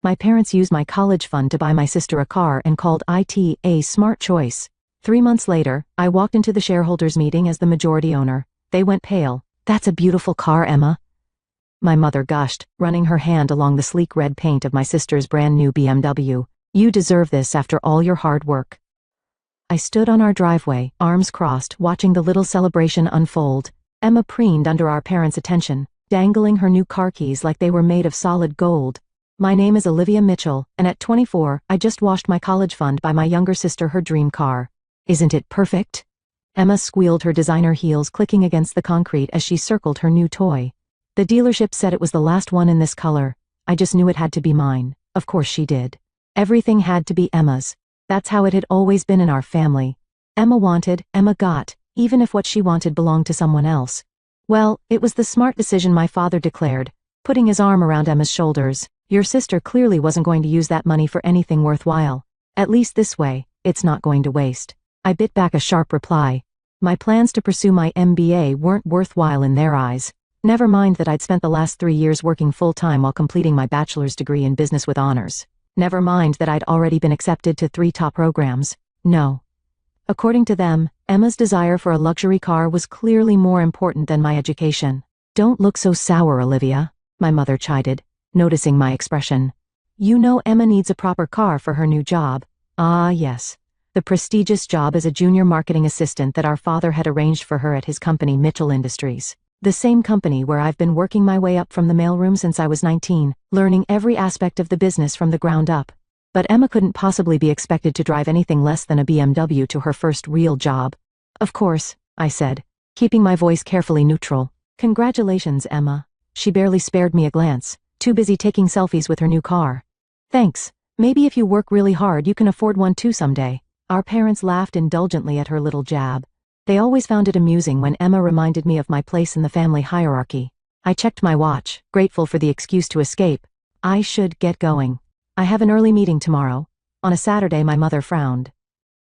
My parents used my college fund to buy my sister a car and called it a smart choice. 3 months later, I walked into the shareholders meeting as the majority owner. They went pale. "That's a beautiful car, Emma," my mother gushed, running her hand along the sleek red paint of my sister's brand new BMW. "You deserve this after all your hard work." I stood on our driveway, arms crossed, watching the little celebration unfold. Emma preened under our parents' attention, dangling her new car keys like they were made of solid gold. "My name is Olivia Mitchell, and at 24, I just washed my college fund by my younger sister her dream car. Isn't it perfect?" Emma squealed, her designer heels clicking against the concrete as she circled her new toy. "The dealership said it was the last one in this color. I just knew it had to be mine." Of course she did. Everything had to be Emma's. That's how it had always been in our family. Emma wanted, Emma got, even if what she wanted belonged to someone else. "Well, it was the smart decision," my father declared, putting his arm around Emma's shoulders. "Your sister clearly wasn't going to use that money for anything worthwhile. At least this way, it's not going to waste." I bit back a sharp reply. My plans to pursue my MBA weren't worthwhile in their eyes. Never mind that I'd spent the last 3 years working full-time while completing my bachelor's degree in business with honors. Never mind that I'd already been accepted to 3 top programs. No. According to them, Emma's desire for a luxury car was clearly more important than my education. "Don't look so sour, Olivia," my mother chided, noticing my expression. "You know Emma needs a proper car for her new job." Ah, yes. The prestigious job as a junior marketing assistant that our father had arranged for her at his company Mitchell Industries. The same company where I've been working my way up from the mailroom since I was 19, learning every aspect of the business from the ground up. But Emma couldn't possibly be expected to drive anything less than a BMW to her first real job. "Of course," I said, keeping my voice carefully neutral. "Congratulations, Emma." She barely spared me a glance, too busy taking selfies with her new car. "Thanks. Maybe if you work really hard you can afford one too someday." Our parents laughed indulgently at her little jab. They always found it amusing when Emma reminded me of my place in the family hierarchy. I checked my watch, grateful for the excuse to escape. I should get going. I have an early meeting tomorrow. On a Saturday, my mother frowned.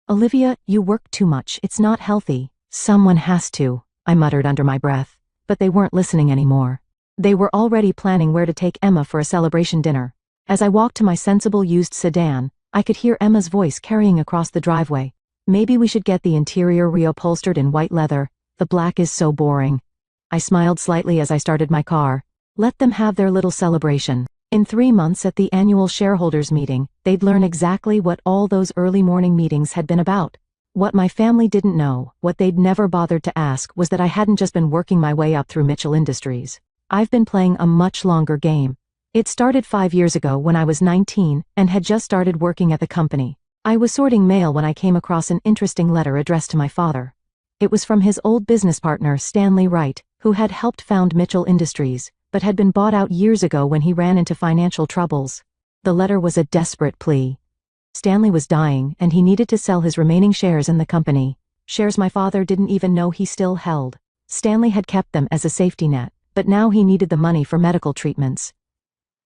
"Olivia, you work too much. It's not healthy." "Someone has to," I muttered under my breath. But they weren't listening anymore. They were already planning where to take Emma for a celebration dinner. As I walked to my sensible used sedan, I could hear Emma's voice carrying across the driveway. "Maybe we should get the interior reupholstered in white leather. The black is so boring." I smiled slightly as I started my car. Let them have their little celebration. In 3 months at the annual shareholders meeting, they'd learn exactly what all those early morning meetings had been about. What my family didn't know, what they'd never bothered to ask, was that I hadn't just been working my way up through Mitchell Industries. I've been playing a much longer game. It started 5 years ago when I was 19 and had just started working at the company. I was sorting mail when I came across an interesting letter addressed to my father. It was from his old business partner, Stanley Wright, who had helped found Mitchell Industries, but had been bought out years ago when he ran into financial troubles. The letter was a desperate plea. Stanley was dying, and he needed to sell his remaining shares in the company. Shares my father didn't even know he still held. Stanley had kept them as a safety net, but now he needed the money for medical treatments.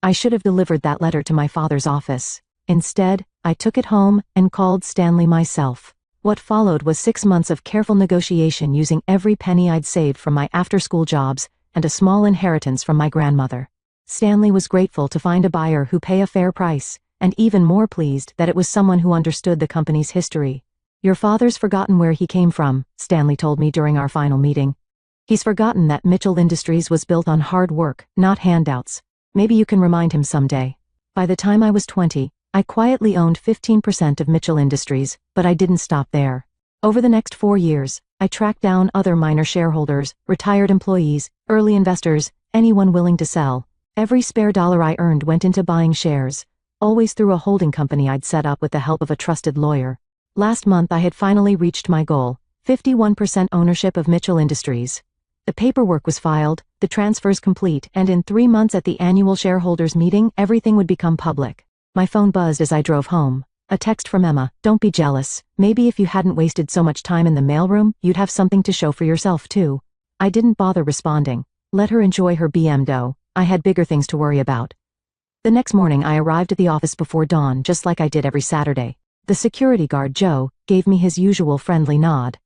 I should have delivered that letter to my father's office. Instead, I took it home and called Stanley myself. What followed was 6 months of careful negotiation using every penny I'd saved from my after-school jobs and a small inheritance from my grandmother. Stanley was grateful to find a buyer who pay a fair price, and even more pleased that it was someone who understood the company's history. "Your father's forgotten where he came from," Stanley told me during our final meeting. "He's forgotten that Mitchell Industries was built on hard work, not handouts. Maybe you can remind him someday." By the time I was 20, I quietly owned 15% of Mitchell Industries, but I didn't stop there. Over the next 4 years, I tracked down other minor shareholders, retired employees, early investors, anyone willing to sell. Every spare dollar I earned went into buying shares, always through a holding company I'd set up with the help of a trusted lawyer. Last month I had finally reached my goal, 51% ownership of Mitchell Industries. The paperwork was filed, the transfers complete, and in 3 months at the annual shareholders meeting, everything would become public. My phone buzzed as I drove home. A text from Emma. "Don't be jealous. Maybe if you hadn't wasted so much time in the mailroom, you'd have something to show for yourself too." I didn't bother responding. Let her enjoy her BMW. I had bigger things to worry about. The next morning I arrived at the office before dawn, just like I did every Saturday. The security guard, Joe, gave me his usual friendly nod.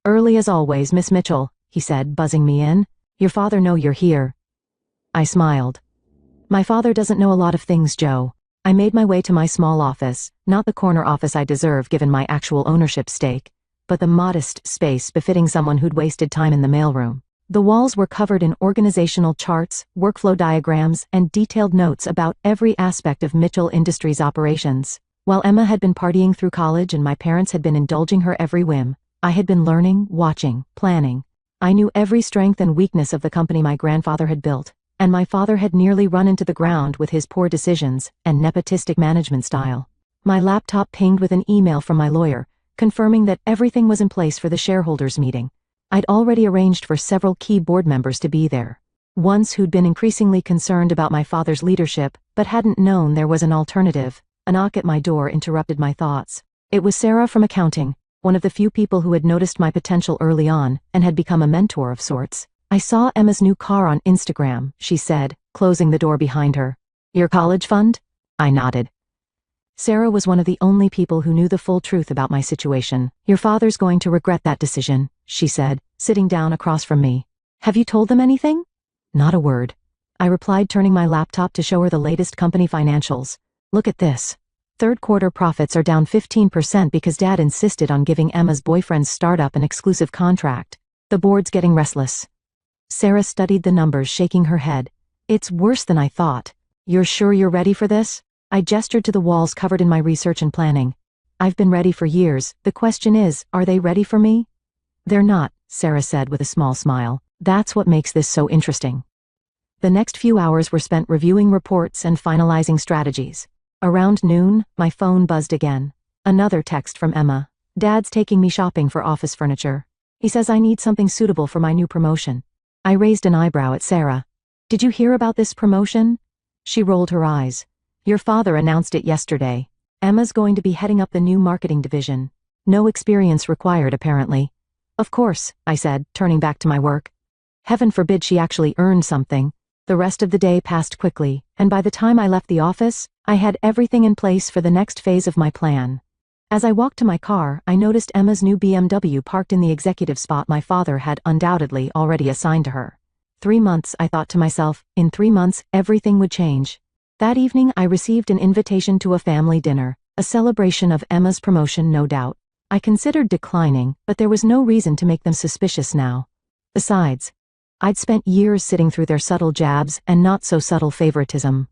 "Early as always, Miss Mitchell," he said, buzzing me in. "Your father know you're here." I smiled. "My father doesn't know a lot of things, Joe." I made my way to my small office, not the corner office I deserve given my actual ownership stake, but the modest space befitting someone who'd wasted time in the mailroom. The walls were covered in organizational charts, workflow diagrams, and detailed notes about every aspect of Mitchell Industries operations. While Emma had been partying through college and my parents had been indulging her every whim, I had been learning, watching, planning. I knew every strength and weakness of the company my grandfather had built, and my father had nearly run into the ground with his poor decisions and nepotistic management style. My laptop pinged with an email from my lawyer, confirming that everything was in place for the shareholders meeting. I'd already arranged for several key board members to be there. Ones who'd been increasingly concerned about my father's leadership, but hadn't known there was an alternative. A knock at my door interrupted my thoughts. It was Sarah from accounting, one of the few people who had noticed my potential early on and had become a mentor of sorts. "I saw Emma's new car on Instagram," she said, closing the door behind her. "Your college fund?" I nodded. Sarah was one of the only people who knew the full truth about my situation. "Your father's going to regret that decision," she said, sitting down across from me. "Have you told them anything?" "Not a word," I replied, turning my laptop to show her the latest company financials. "Look at this. Third quarter profits are down 15% because Dad insisted on giving Emma's boyfriend's startup an exclusive contract. The board's getting restless." Sarah studied the numbers, shaking her head. "It's worse than I thought. You're sure you're ready for this?" I gestured to the walls covered in my research and planning. "I've been ready for years. The question is, are they ready for me?" "They're not," Sarah said with a small smile. "That's what makes this so interesting." The next few hours were spent reviewing reports and finalizing strategies. Around noon, my phone buzzed again. Another text from Emma. "Dad's taking me shopping for office furniture. He says I need something suitable for my new promotion." I raised an eyebrow at Sarah. "Did you hear about this promotion?" She rolled her eyes. "Your father announced it yesterday. Emma's going to be heading up the new marketing division. No experience required, apparently." "Of course," I said, turning back to my work. Heaven forbid she actually earned something. The rest of the day passed quickly, and by the time I left the office, I had everything in place for the next phase of my plan. As I walked to my car, I noticed Emma's new BMW parked in the executive spot my father had undoubtedly already assigned to her. 3 months, I thought to myself, in 3 months, everything would change. That evening I received an invitation to a family dinner, a celebration of Emma's promotion, no doubt. I considered declining, but there was no reason to make them suspicious now. Besides, I'd spent years sitting through their subtle jabs and not so subtle favoritism.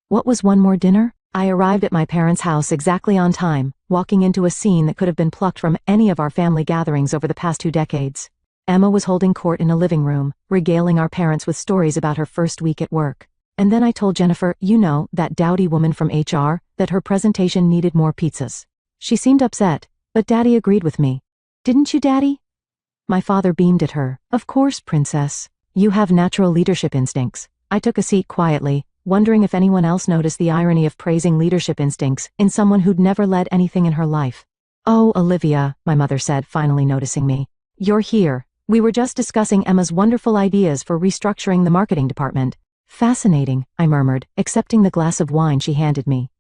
What was one more dinner? I arrived at my parents' house exactly on time, walking into a scene that could have been plucked from any of our family gatherings over the past 2 decades. Emma was holding court in a living room, regaling our parents with stories about her first week at work. And then I told Jennifer, that dowdy woman from HR, that her presentation needed more pizzas. She seemed upset, but Daddy agreed with me. "Didn't you, Daddy?" My father beamed at her. "Of course, Princess. You have natural leadership instincts." I took a seat quietly, wondering if anyone else noticed the irony of praising leadership instincts in someone who'd never led anything in her life. "Oh, Olivia," my mother said, finally noticing me. "You're here. We were just discussing Emma's wonderful ideas for restructuring the marketing department." "Fascinating," I murmured, accepting the glass of wine she handed me.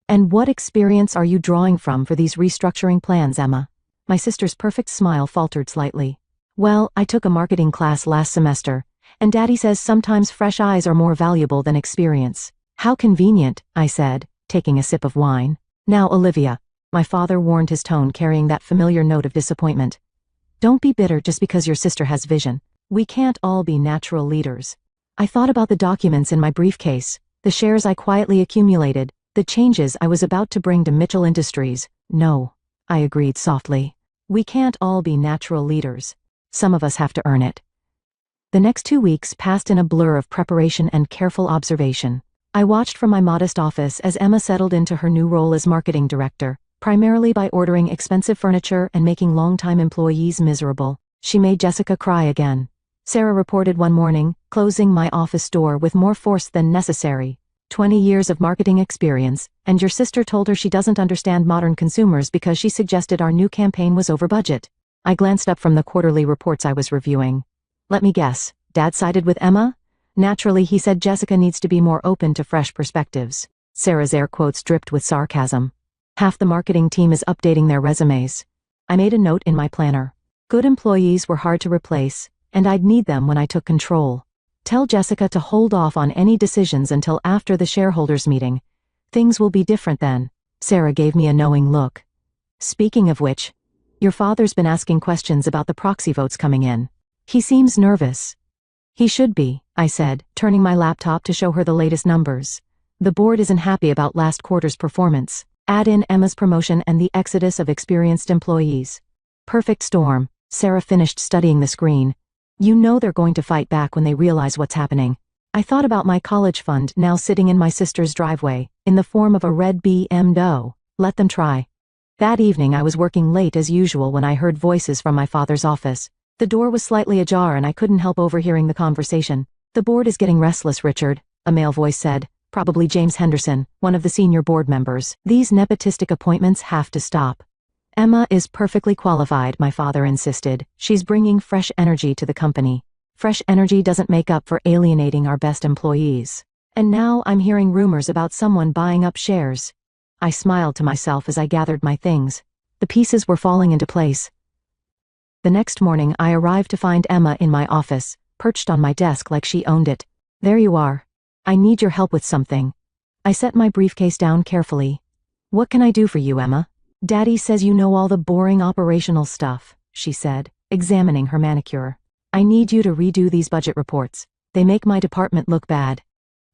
"And what experience are you drawing from for these restructuring plans, Emma?" My sister's perfect smile faltered slightly. "Well, I took a marketing class last semester, and Daddy says sometimes fresh eyes are more valuable than experience." "How convenient," I said, taking a sip of wine. "Now, Olivia," my father warned, his tone carrying that familiar note of disappointment. "Don't be bitter just because your sister has vision. We can't all be natural leaders." I thought about the documents in my briefcase, the shares I quietly accumulated, the changes I was about to bring to Mitchell Industries. "No," I agreed softly. "We can't all be natural leaders. Some of us have to earn it." The next 2 weeks passed in a blur of preparation and careful observation. I watched from my modest office as Emma settled into her new role as marketing director, primarily by ordering expensive furniture and making longtime employees miserable. She made Jessica cry again. Sarah reported one morning, closing my office door with more force than necessary. 20 years of marketing experience, and your sister told her she doesn't understand modern consumers because she suggested our new campaign was over budget. I glanced up from the quarterly reports I was reviewing. "Let me guess, Dad sided with Emma?" "Naturally, he said Jessica needs to be more open to fresh perspectives." Sarah's air quotes dripped with sarcasm. "Half the marketing team is updating their resumes." I made a note in my planner. Good employees were hard to replace, and I'd need them when I took control. "Tell Jessica to hold off on any decisions until after the shareholders meeting. Things will be different then. Sarah gave me a knowing look. Speaking of which, your father's been asking questions about the proxy votes coming in. He seems nervous. He should be, I said, turning my laptop to show her the latest numbers. The board isn't happy about last quarter's performance. Add in Emma's promotion and the exodus of experienced employees. Perfect storm. Sarah finished studying the screen. You know they're going to fight back when they realize what's happening. I thought about my college fund now sitting in my sister's driveway, in the form of a red BMW. Let them try. That evening I was working late as usual when I heard voices from my father's office. The door was slightly ajar and I couldn't help overhearing the conversation. The board is getting restless, Richard, a male voice said. Probably James Henderson, one of the senior board members. These nepotistic appointments have to stop. Emma is perfectly qualified, my father insisted. She's bringing fresh energy to the company. Fresh energy doesn't make up for alienating our best employees. And now I'm hearing rumors about someone buying up shares. I smiled to myself as I gathered my things. The pieces were falling into place. The next morning I arrived to find Emma in my office, perched on my desk like she owned it. There you are. I need your help with something. I set my briefcase down carefully. What can I do for you, Emma? Daddy says you know all the boring operational stuff, she said, examining her manicure. I need you to redo these budget reports. They make my department look bad.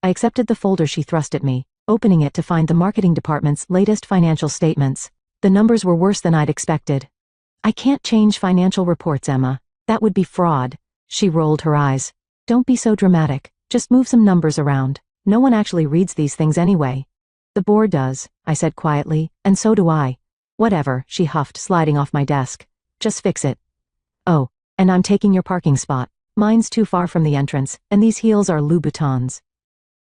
I accepted the folder she thrust at me, opening it to find the marketing department's latest financial statements. The numbers were worse than I'd expected. I can't change financial reports, Emma. That would be fraud. She rolled her eyes. Don't be so dramatic. Just move some numbers around. No one actually reads these things anyway. The board does, I said quietly, and so do I. Whatever, she huffed, sliding off my desk. Just fix it. Oh, and I'm taking your parking spot. Mine's too far from the entrance, and these heels are Louboutins.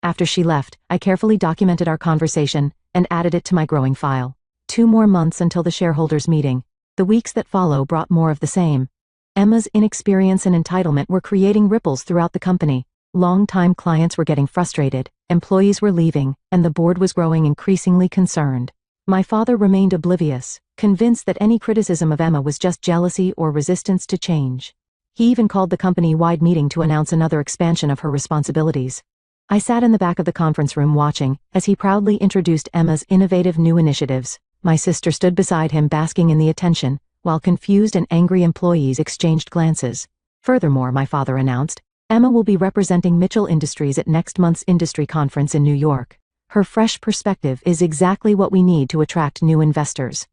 After she left, I carefully documented our conversation and added it to my growing file. 2 more months until the shareholders' meeting. The weeks that follow brought more of the same. Emma's inexperience and entitlement were creating ripples throughout the company. Long-time clients were getting frustrated, employees were leaving, and the board was growing increasingly concerned. My father remained oblivious, convinced that any criticism of Emma was just jealousy or resistance to change. He even called the company-wide meeting to announce another expansion of her responsibilities. I sat in the back of the conference room watching, as he proudly introduced Emma's innovative new initiatives. My sister stood beside him basking in the attention, while confused and angry employees exchanged glances. Furthermore, my father announced, Emma will be representing Mitchell Industries at next month's industry conference in New York. Her fresh perspective is exactly what we need to attract new investors.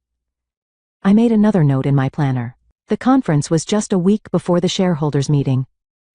I made another note in my planner. The conference was just a week before the shareholders' meeting.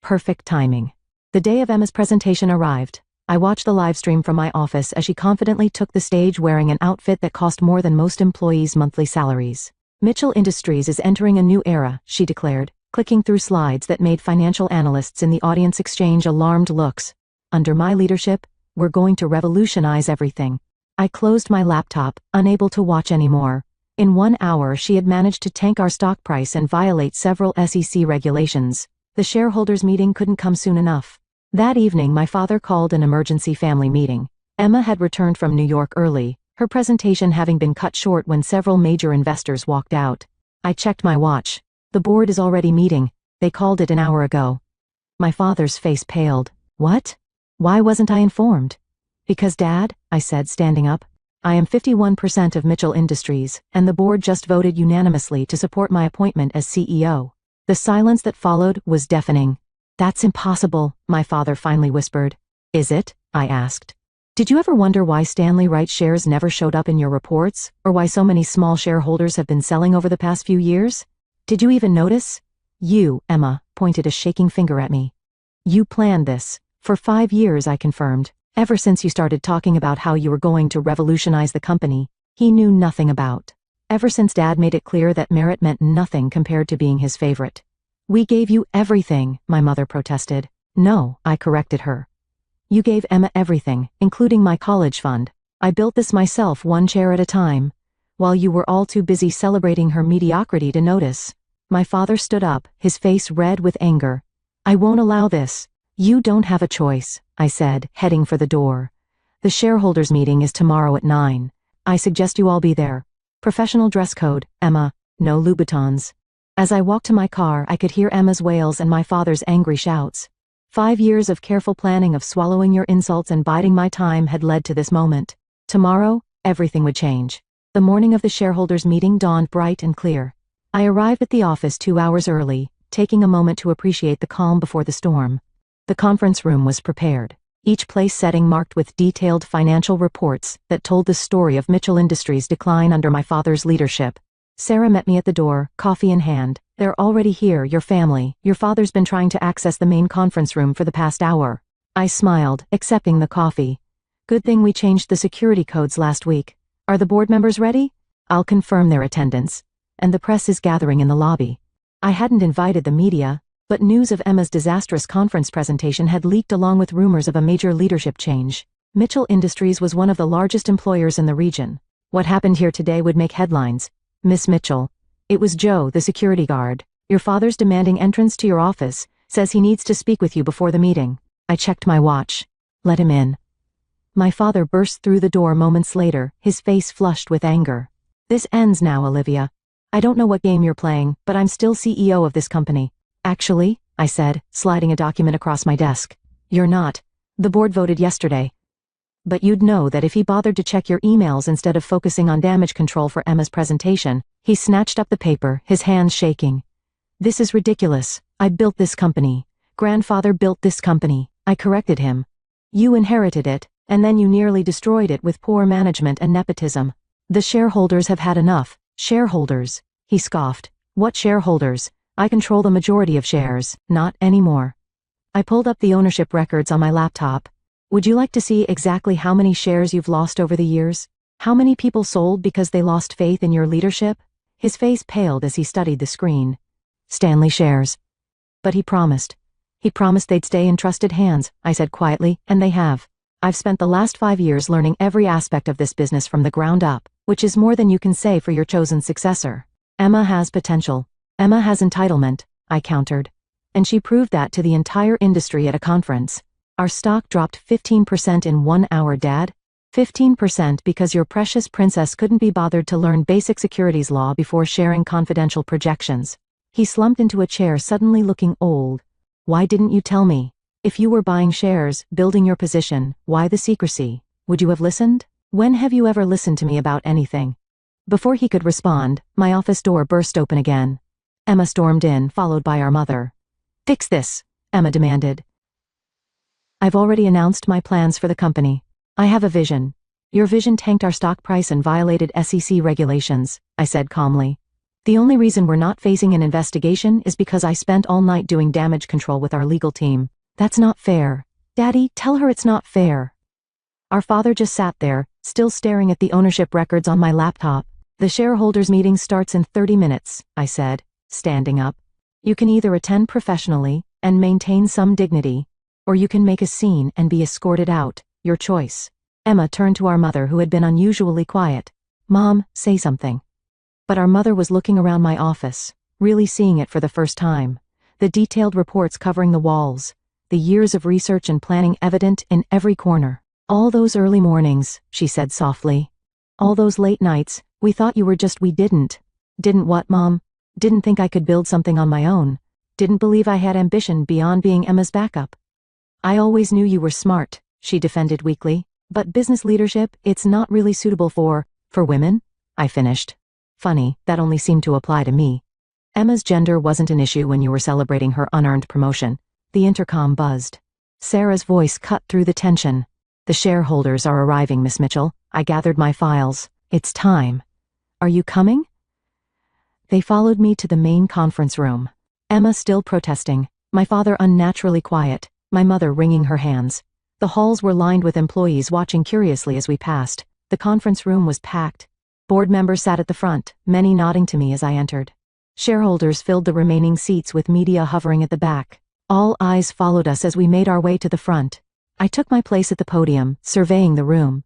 Perfect timing. The day of Emma's presentation arrived. I watched the live stream from my office as she confidently took the stage wearing an outfit that cost more than most employees' monthly salaries. Mitchell Industries is entering a new era, she declared, clicking through slides that made financial analysts in the audience exchange alarmed looks. Under my leadership, we're going to revolutionize everything. I closed my laptop, unable to watch anymore. In 1 hour she had managed to tank our stock price and violate several SEC regulations. The shareholders' meeting couldn't come soon enough. That evening my father called an emergency family meeting. Emma had returned from New York early, her presentation having been cut short when several major investors walked out. I checked my watch. The board is already meeting. They called it an hour ago. My father's face paled. What? Why wasn't I informed? Because Dad, I said, standing up. I am 51% of Mitchell Industries, and the board just voted unanimously to support my appointment as CEO. The silence that followed was deafening. That's impossible, my father finally whispered. Is it? I asked. Did you ever wonder why Stanley Wright shares never showed up in your reports, or why so many small shareholders have been selling over the past few years? Did you even notice? You, Emma, pointed a shaking finger at me. You planned this. For 5 years, I confirmed. Ever since you started talking about how you were going to revolutionize the company, he knew nothing about. Ever since Dad made it clear that merit meant nothing compared to being his favorite. We gave you everything, my mother protested. No, I corrected her. You gave Emma everything, including my college fund. I built this myself 1 chair at a time, while you were all too busy celebrating her mediocrity to notice. My father stood up, his face red with anger. I won't allow this. You don't have a choice, I said, heading for the door. The shareholders' meeting is tomorrow at 9. I suggest you all be there. Professional dress code, Emma, no Louboutins. As I walked to my car, I could hear Emma's wails and my father's angry shouts. 5 years of careful planning of swallowing your insults and biding my time had led to this moment. Tomorrow, everything would change. The morning of the shareholders' meeting dawned bright and clear. I arrived at the office 2 hours early, taking a moment to appreciate the calm before the storm. The conference room was prepared, each place setting marked with detailed financial reports that told the story of Mitchell Industries' decline under my father's leadership. Sarah met me at the door, coffee in hand. "They're already here, your family. Your father's been trying to access the main conference room for the past hour." I smiled, accepting the coffee. "Good thing we changed the security codes last week. Are the board members ready? I'll confirm their attendance. And the press is gathering in the lobby." I hadn't invited the media, but news of Emma's disastrous conference presentation had leaked along with rumors of a major leadership change. Mitchell Industries was one of the largest employers in the region. What happened here today would make headlines. "Miss Mitchell." It was Joe, the security guard. "Your father's demanding entrance to your office, says he needs to speak with you before the meeting." I checked my watch. "Let him in." My father burst through the door moments later, his face flushed with anger. "This ends now, Olivia. I don't know what game you're playing, but I'm still CEO of this company." "Actually," I said, sliding a document across my desk. "You're not. The board voted yesterday." "But you'd know that if he bothered to check your emails instead of focusing on damage control for Emma's presentation." He snatched up the paper, his hands shaking. "This is ridiculous. I built this company. Grandfather built this company." I corrected him. "You inherited it, and then you nearly destroyed it with poor management and nepotism. The shareholders have had enough." "Shareholders?" he scoffed. "What shareholders? I control the majority of shares." "Not anymore." I pulled up the ownership records on my laptop. "Would you like to see exactly how many shares you've lost over the years? How many people sold because they lost faith in your leadership?" His face paled as he studied the screen. "Stanley shares." "But he promised. He promised they'd stay in trusted hands," I said quietly, "and they have. I've spent the last 5 years learning every aspect of this business from the ground up, which is more than you can say for your chosen successor. Emma has potential. Emma has entitlement," I countered. "And she proved that to the entire industry at a conference. Our stock dropped 15% in 1 hour, Dad. 15% because your precious princess couldn't be bothered to learn basic securities law before sharing confidential projections." He slumped into a chair, suddenly looking old. "Why didn't you tell me? If you were buying shares, building your position, why the secrecy? Would you have listened? When have you ever listened to me about anything?" Before he could respond, my office door burst open again. Emma stormed in, followed by our mother. "Fix this," Emma demanded. "I've already announced my plans for the company. I have a vision." "Your vision tanked our stock price and violated SEC regulations," I said calmly. "The only reason we're not facing an investigation is because I spent all night doing damage control with our legal team." "That's not fair." "Daddy, tell her it's not fair." Our father just sat there, still staring at the ownership records on my laptop. "The shareholders meeting starts in 30 minutes, I said, standing up. "You can either attend professionally and maintain some dignity, or you can make a scene and be escorted out. Your choice." Emma turned to our mother, who had been unusually quiet. "Mom, say something." But our mother was looking around my office, really seeing it for the first time. The detailed reports covering the walls, the years of research and planning evident in every corner. "All those early mornings," she said softly. "All those late nights, we thought you were just we didn't." "Didn't what, Mom?" "Didn't think I could build something on my own. Didn't believe I had ambition beyond being Emma's backup." "I always knew you were smart," she defended weakly. "But business leadership, it's not really suitable for women," I finished. Funny, that only seemed to apply to me. Emma's gender wasn't an issue when you were celebrating her unearned promotion. The intercom buzzed. Sarah's voice cut through the tension. "The shareholders are arriving, Miss Mitchell. I gathered my files. It's time. Are you coming?" They followed me to the main conference room. Emma still protesting, my father unnaturally quiet, my mother wringing her hands. The halls were lined with employees watching curiously as we passed. The conference room was packed. Board members sat at the front, many nodding to me as I entered. Shareholders filled the remaining seats with media hovering at the back. All eyes followed us as we made our way to the front. I took my place at the podium, surveying the room.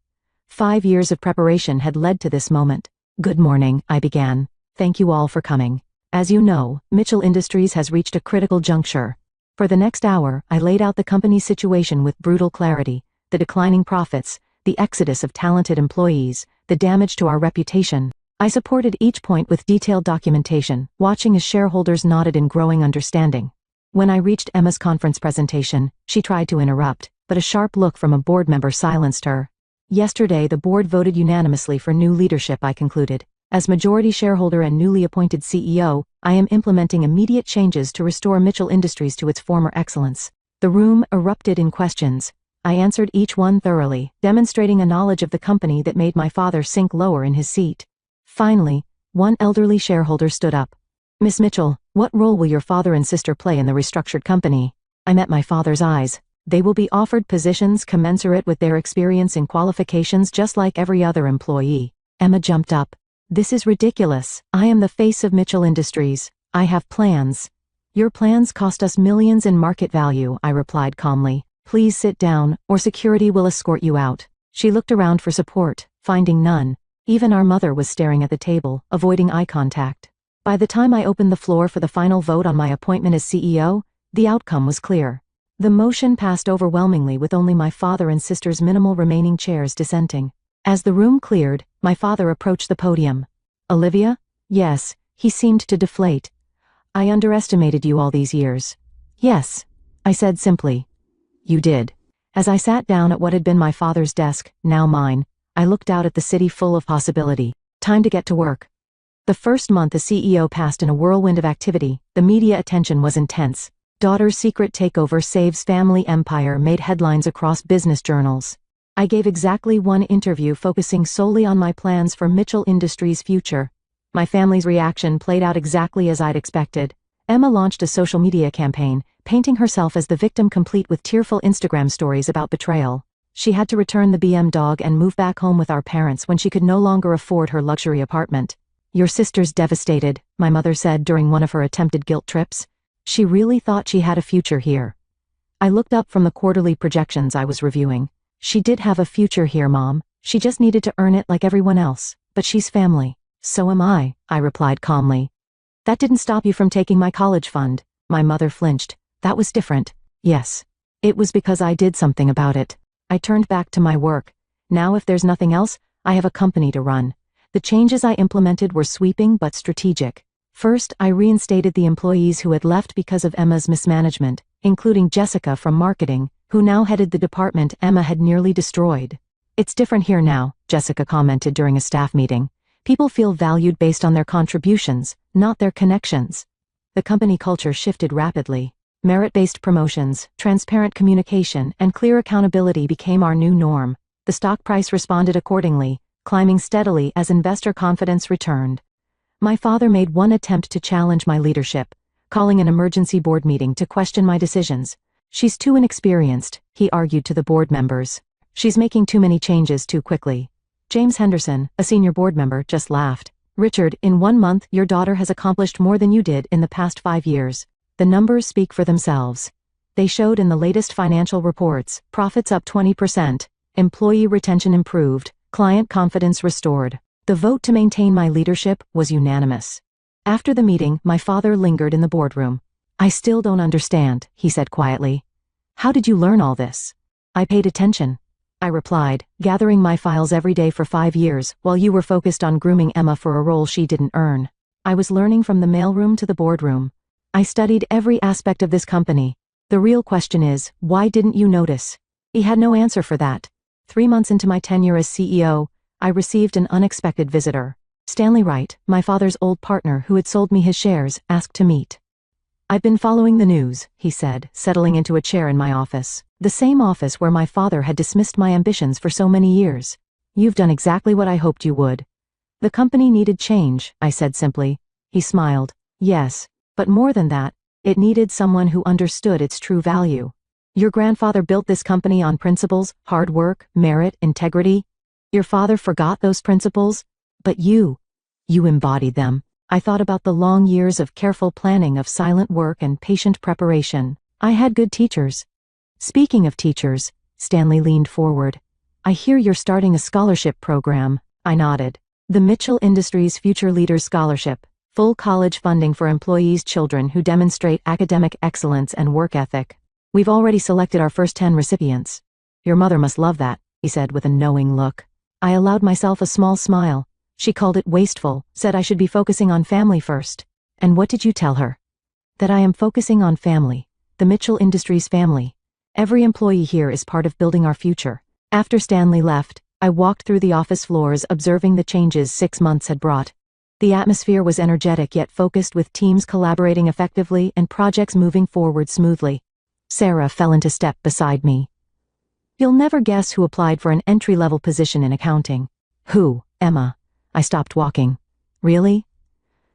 5 years of preparation had led to this moment. "Good morning," I began. "Thank you all for coming. As you know, Mitchell Industries has reached a critical juncture." For the next hour, I laid out the company's situation with brutal clarity: the declining profits, the exodus of talented employees, the damage to our reputation. I supported each point with detailed documentation, watching as shareholders nodded in growing understanding. When I reached Emma's conference presentation, she tried to interrupt, but a sharp look from a board member silenced her. Yesterday the board voted unanimously for new leadership, I concluded. As majority shareholder and newly appointed CEO, I am implementing immediate changes to restore Mitchell Industries to its former excellence. The room erupted in questions. I answered each one thoroughly, demonstrating a knowledge of the company that made my father sink lower in his seat. Finally, one elderly shareholder stood up. Miss Mitchell, what role will your father and sister play in the restructured company? I met my father's eyes. They will be offered positions commensurate with their experience and qualifications just like every other employee. Emma jumped up. This is ridiculous. I am the face of Mitchell Industries. I have plans. Your plans cost us millions in market value, I replied calmly. Please sit down, or security will escort you out. She looked around for support, finding none. Even our mother was staring at the table, avoiding eye contact. By the time I opened the floor for the final vote on my appointment as CEO, the outcome was clear. The motion passed overwhelmingly with only my father and sister's minimal remaining chairs dissenting. As the room cleared, my father approached the podium. Olivia? Yes, he seemed to deflate. I underestimated you all these years. Yes, I said simply. You did. As I sat down at what had been my father's desk, now mine, I looked out at the city full of possibility. Time to get to work. The first month as CEO passed in a whirlwind of activity. The media attention was intense. Daughter's secret takeover saves family empire made headlines across business journals. I gave exactly one interview focusing solely on my plans for Mitchell Industries' future. My family's reaction played out exactly as I'd expected. Emma launched a social media campaign, painting herself as the victim complete with tearful Instagram stories about betrayal. She had to return the BM dog and move back home with our parents when she could no longer afford her luxury apartment. Your sister's devastated, my mother said during one of her attempted guilt trips. She really thought she had a future here. I looked up from the quarterly projections I was reviewing. She did have a future here, Mom. She just needed to earn it like everyone else. But she's family. So am I replied calmly. That didn't stop you from taking my college fund. My mother flinched. That was different. Yes. It was because I did something about it. I turned back to my work. Now if there's nothing else, I have a company to run. The changes I implemented were sweeping but strategic. First, I reinstated the employees who had left because of Emma's mismanagement, including Jessica from marketing, who now headed the department Emma had nearly destroyed. It's different here now, Jessica commented during a staff meeting. People feel valued based on their contributions, not their connections. The company culture shifted rapidly. Merit-based promotions, transparent communication, and clear accountability became our new norm. The stock price responded accordingly, climbing steadily as investor confidence returned. My father made one attempt to challenge my leadership, calling an emergency board meeting to question my decisions. She's too inexperienced, he argued to the board members. She's making too many changes too quickly. James Henderson, a senior board member, just laughed. Richard, in 1 month your daughter has accomplished more than you did in the past 5 years. The numbers speak for themselves. They showed in the latest financial reports, profits up 20%, employee retention improved, client confidence restored. The vote to maintain my leadership was unanimous. After the meeting, my father lingered in the boardroom. I still don't understand, he said quietly. How did you learn all this? I paid attention. I replied, gathering my files every day for 5 years, while you were focused on grooming Emma for a role she didn't earn. I was learning from the mailroom to the boardroom. I studied every aspect of this company. The real question is, why didn't you notice? He had no answer for that. 3 months into my tenure as CEO, I received an unexpected visitor. Stanley Wright, my father's old partner who had sold me his shares, asked to meet. I've been following the news, he said, settling into a chair in my office. The same office where my father had dismissed my ambitions for so many years. You've done exactly what I hoped you would. The company needed change, I said simply. He smiled. Yes, but more than that, it needed someone who understood its true value. Your grandfather built this company on principles, hard work, merit, integrity. Your father forgot those principles, but you embodied them. I thought about the long years of careful planning, of silent work and patient preparation. I had good teachers. Speaking of teachers, Stanley leaned forward. I hear you're starting a scholarship program. I nodded. The Mitchell Industries Future Leaders Scholarship, full college funding for employees' children who demonstrate academic excellence and work ethic. We've already selected our first 10 recipients. Your mother must love that, he said with a knowing look. I allowed myself a small smile. She called it wasteful, said I should be focusing on family first. And what did you tell her? That I am focusing on family, the Mitchell Industries family. Every employee here is part of building our future. After Stanley left, I walked through the office floors, observing the changes 6 months had brought. The atmosphere was energetic yet focused, with teams collaborating effectively and projects moving forward smoothly. Sarah fell into step beside me. You'll never guess who applied for an entry-level position in accounting. Who? Emma. I stopped walking. Really?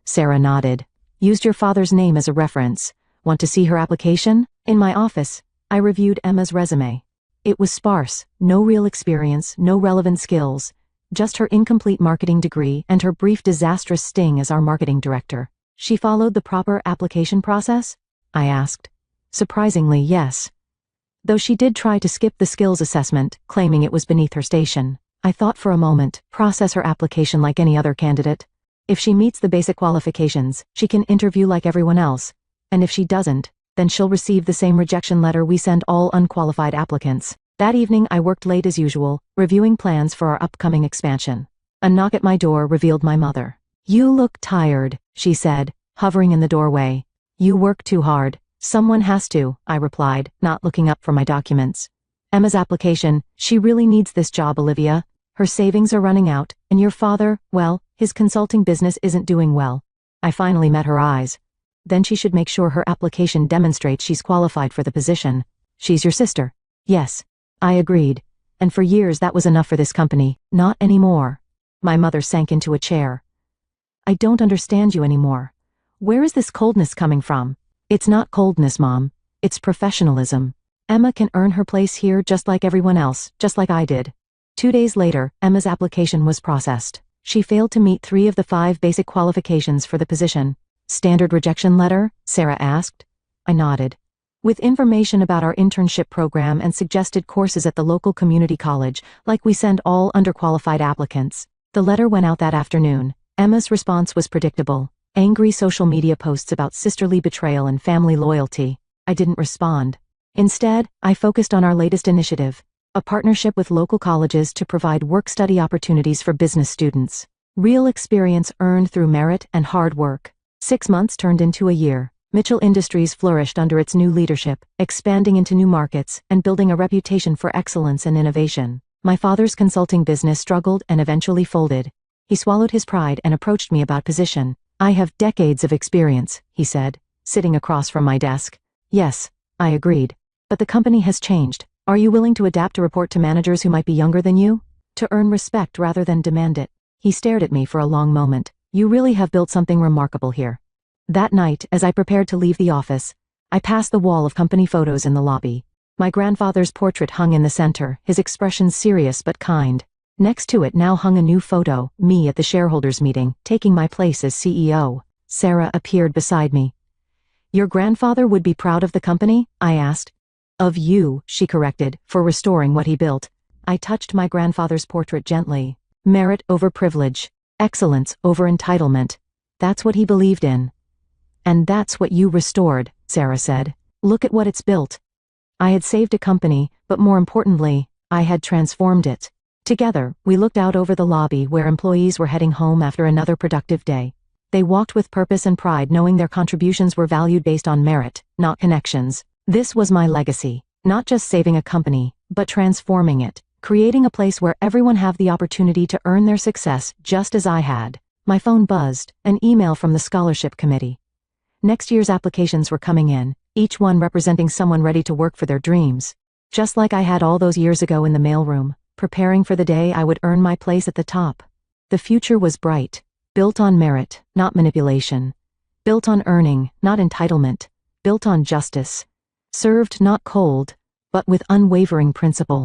Sarah nodded. Used your father's name as a reference. Want to see her application? In my office, I reviewed Emma's resume. It was sparse, no real experience, no relevant skills, just her incomplete marketing degree and her brief disastrous sting as our marketing director. She followed the proper application process? I asked. Surprisingly, yes. Though she did try to skip the skills assessment, claiming it was beneath her station. I thought for a moment, process her application like any other candidate. If she meets the basic qualifications, she can interview like everyone else. And if she doesn't, then she'll receive the same rejection letter we send all unqualified applicants. That evening I worked late as usual, reviewing plans for our upcoming expansion. A knock at my door revealed my mother. You look tired, she said, hovering in the doorway. You work too hard. Someone has to, I replied, not looking up from my documents. Emma's application, she really needs this job, Olivia. Her savings are running out, and your father, well, his consulting business isn't doing well. I finally met her eyes. Then she should make sure her application demonstrates she's qualified for the position. She's your sister. Yes. I agreed. And for years that was enough for this company. Not anymore. My mother sank into a chair. I don't understand you anymore. Where is this coldness coming from? It's not coldness, Mom. It's professionalism. Emma can earn her place here just like everyone else, just like I did. 2 days later, Emma's application was processed. She failed to meet 3 of the 5 basic qualifications for the position. Standard rejection letter? Sarah asked. I nodded. With information about our internship program and suggested courses at the local community college, like we send all underqualified applicants. The letter went out that afternoon. Emma's response was predictable. Angry social media posts about sisterly betrayal and family loyalty. I didn't respond. Instead, I focused on our latest initiative, a partnership with local colleges to provide work-study opportunities for business students. Real experience earned through merit and hard work. 6 months turned into a year. Mitchell Industries flourished under its new leadership, expanding into new markets and building a reputation for excellence and innovation. My father's consulting business struggled and eventually folded. He swallowed his pride and approached me about position. I have decades of experience, he said, sitting across from my desk. Yes, I agreed. But the company has changed. Are you willing to adapt to report to managers who might be younger than you? To earn respect rather than demand it. He stared at me for a long moment. You really have built something remarkable here. That night, as I prepared to leave the office, I passed the wall of company photos in the lobby. My grandfather's portrait hung in the center, his expression serious but kind. Next to it now hung a new photo, me at the shareholders meeting, taking my place as CEO. Sarah appeared beside me. Your grandfather would be proud of the company? I asked. Of you, she corrected, for restoring what he built. I touched my grandfather's portrait gently. Merit over privilege. Excellence over entitlement. That's what he believed in. And that's what you restored, Sarah said. Look at what it's built. I had saved a company, but more importantly, I had transformed it. Together, we looked out over the lobby where employees were heading home after another productive day. They walked with purpose and pride, knowing their contributions were valued based on merit, not connections. This was my legacy, not just saving a company, but transforming it, creating a place where everyone have the opportunity to earn their success just as I had. My phone buzzed, an email from the scholarship committee. Next year's applications were coming in, each one representing someone ready to work for their dreams. Just like I had all those years ago in the mailroom, preparing for the day I would earn my place at the top. The future was bright, built on merit, not manipulation. Built on earning, not entitlement. Built on justice. Served not cold, but with unwavering principle.